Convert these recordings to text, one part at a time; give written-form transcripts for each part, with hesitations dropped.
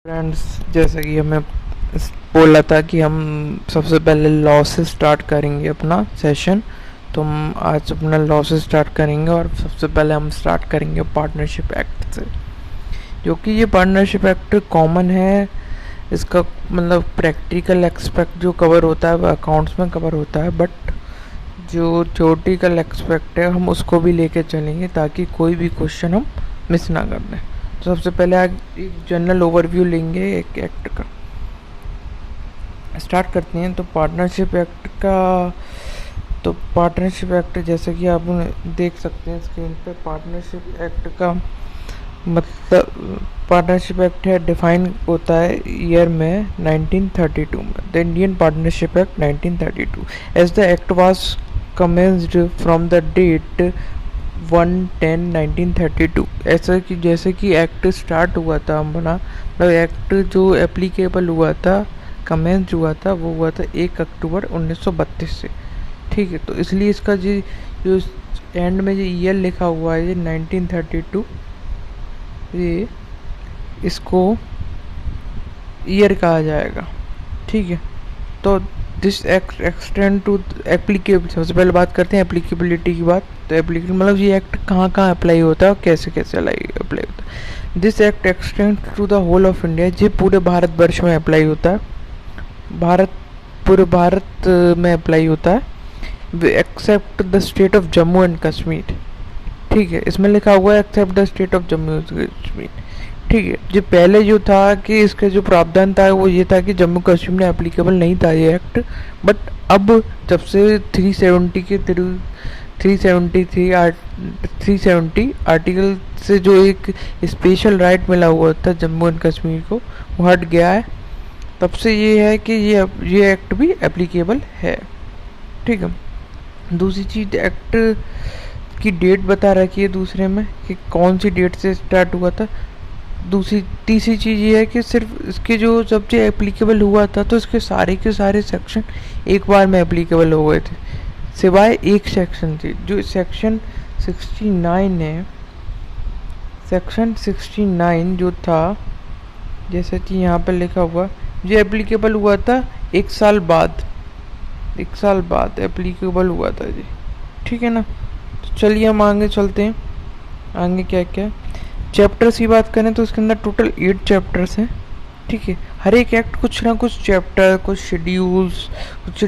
Friends, जैसा कि हमें बोला था कि हम सबसे पहले लॉ से स्टार्ट करेंगे अपना सेशन। तो हम आज अपना लॉ से स्टार्ट करेंगे और सबसे पहले हम स्टार्ट करेंगे पार्टनरशिप एक्ट से, जो कि ये पार्टनरशिप एक्ट कॉमन है। इसका मतलब प्रैक्टिकल एक्सपेक्ट जो कवर होता है वो अकाउंट्स में कवर होता है, बट जो थ्योरेटिकल एक्सपेक्ट है हम उसको भी लेके चलेंगे ताकि कोई भी क्वेश्चन हम मिस ना कर दें। तो सबसे पहले आज एक जनरल ओवरव्यू लेंगे एक एक्ट का। स्टार्ट करते हैं। तो पार्टनरशिप एक्ट जैसे कि आप देख सकते हैं स्क्रीन पे, पार्टनरशिप एक्ट का मतलब पार्टनरशिप एक्ट है डिफाइन होता है ईयर में 1932 में, the Indian partnership act 1932 as the act was commenced from the date 1/10/1932। ऐसा कि जैसे कि एक्ट स्टार्ट हुआ था बना, मतलब एक्ट जो एप्लीकेबल हुआ था, कमेंस हुआ था, वो हुआ था 1 अक्टूबर 1932 से। ठीक है, तो इसलिए इसका जो एंड में जो ईयर लिखा हुआ है ये 1932, ये इसको ईयर कहा जाएगा। ठीक है, तो दिस एक्सटेंड टू एप्लीकेबल। सबसे पहले बात करते हैं एप्लीकेबिलिटी की बात। तो एप्लीकेबल मतलब ये एक्ट कहाँ कहाँ अप्लाई होता है और कैसे कैसे अप्लाई होता है। This act extend to the whole of India, ये पूरे भारतवर्ष में अप्लाई होता है, पूरे भारत में अप्लाई होता है, except the state of Jammu and Kashmir. ठीक है, इसमें लिखा हुआ है except the state of Jammu and Kashmir. ठीक है, जो पहले जो था कि इसका जो प्रावधान था वो ये था कि जम्मू कश्मीर में एप्लीकेबल नहीं था ये एक्ट, बट अब जब से 370 आर्टिकल से जो एक स्पेशल राइट मिला हुआ था जम्मू एंड कश्मीर को, वो हट गया है। तब से ये है कि ये एक्ट भी एप्लीकेबल है। ठीक है, दूसरी चीज़ एक्ट की डेट बता रखी है दूसरे में कि कौन सी डेट से स्टार्ट हुआ था। तीसरी चीज़ ये है कि सिर्फ इसके जो जब जो एप्लीकेबल हुआ था तो इसके सारे के सारे सेक्शन एक बार में एप्लीकेबल हो गए थे, सिवाय एक सेक्शन थी जो सेक्शन 69 है। सेक्शन 69 जो था, जैसे कि यहाँ पर लिखा हुआ, जो एप्लीकेबल हुआ था एक साल बाद एप्लीकेबल हुआ था जी। ठीक है ना, तो चलिए हम आगे चलते हैं। आगे क्या क्या चैप्टर्स की बात करें तो इसके अंदर टोटल 8 चैप्टर्स हैं। ठीक है, हर एक एक्ट कुछ ना कुछ चैप्टर, कुछ शेड्यूल्स, कुछ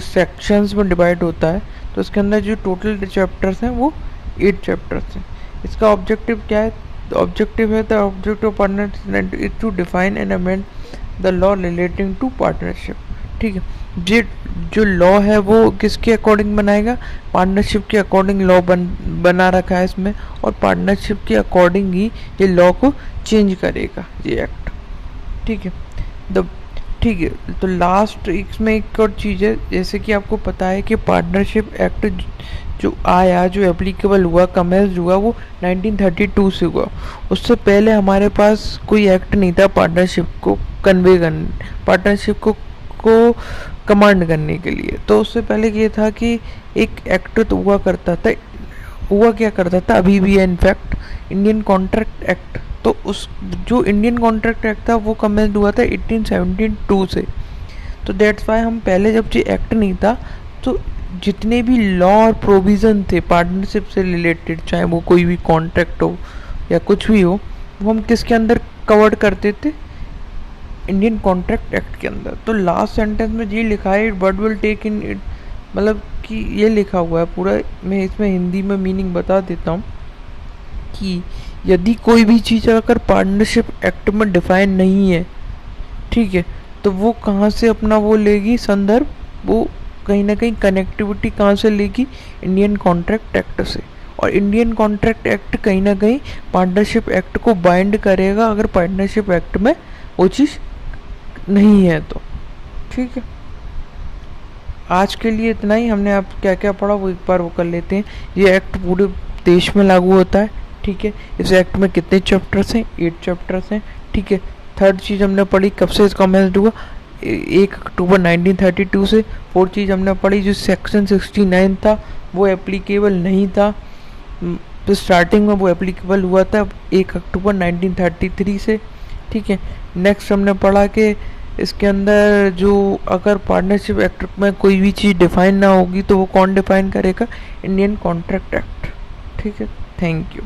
सेक्शंस में डिवाइड होता है। तो इसके अंदर जो टोटल चैप्टर्स हैं वो 8 चैप्टर्स हैं। इसका ऑब्जेक्टिव क्या है? ऑब्जेक्टिव है the objective of partnership is to define and amend the law relating to partnership. ठीक है, ये जो लॉ है वो किसके अकॉर्डिंग बनाएगा? पार्टनरशिप के अकॉर्डिंग लॉ बना रखा है इसमें, और पार्टनरशिप के अकॉर्डिंग ही ये लॉ को चेंज करेगा ये एक्ट। ठीक है, ठीक है, तो लास्ट इसमें एक और चीज़ है, जैसे कि आपको पता है कि पार्टनरशिप एक्ट जो आया, जो एप्लीकेबल हुआ, कमेंस हुआ, वो 1932 से हुआ। उससे पहले हमारे पास कोई एक्ट नहीं था पार्टनरशिप को कन्वे करने, पार्टनरशिप को कमांड करने के लिए। तो उससे पहले ये था कि एक एक्ट तो हुआ क्या करता था, अभी भी है इनफैक्ट, इंडियन कॉन्ट्रैक्ट एक्ट। तो उस जो इंडियन कॉन्ट्रैक्ट एक्ट था वो कमेंस हुआ था 1872 से। तो दैट्स वाई हम पहले जब ये एक्ट नहीं था तो जितने भी लॉ और प्रोविज़न थे पार्टनरशिप से रिलेटेड, चाहे वो कोई भी कॉन्ट्रैक्ट हो या कुछ भी हो, वो हम किसके अंदर कवर्ड करते थे? इंडियन कॉन्ट्रैक्ट एक्ट के अंदर। तो लास्ट सेंटेंस में ये लिखा है, but will take in it, मतलब कि ये लिखा हुआ है पूरा, मैं इसमें हिंदी में मीनिंग बता देता हूँ कि यदि कोई भी चीज़ अगर पार्टनरशिप एक्ट में डिफाइन नहीं है, ठीक है, तो वो कहाँ से अपना वो लेगी संदर्भ, वो कहीं ना कहीं कनेक्टिविटी कहाँ से लेगी? इंडियन कॉन्ट्रैक्ट एक्ट से। और इंडियन कॉन्ट्रैक्ट एक्ट कहीं ना कहीं पार्टनरशिप एक्ट को बाइंड करेगा अगर पार्टनरशिप एक्ट में वो चीज़ नहीं है तो। ठीक है, आज के लिए इतना ही। हमने आप क्या क्या पढ़ा वो एक बार वो कर लेते हैं। ये एक्ट पूरे देश में लागू होता है। ठीक है, इस एक्ट में कितने चैप्टर्स हैं? 8 चैप्टर्स हैं। ठीक है, थर्ड चीज़ हमने पढ़ी कब से इसका कमेंस हुआ, 1 अक्टूबर 1932 से। फोर्थ चीज़ हमने पढ़ी जो सेक्शन 69 था वो एप्लीकेबल नहीं था, तो स्टार्टिंग में वो एप्लीकेबल हुआ था 1 अक्टूबर 1933 से। ठीक है। नेक्स्ट हमने पढ़ा कि इसके अंदर जो अगर पार्टनरशिप एक्ट में कोई भी चीज़ डिफाइन ना होगी तो वो कौन डिफाइन करेगा, इंडियन कॉन्ट्रैक्ट एक्ट। ठीक है, थैंक यू।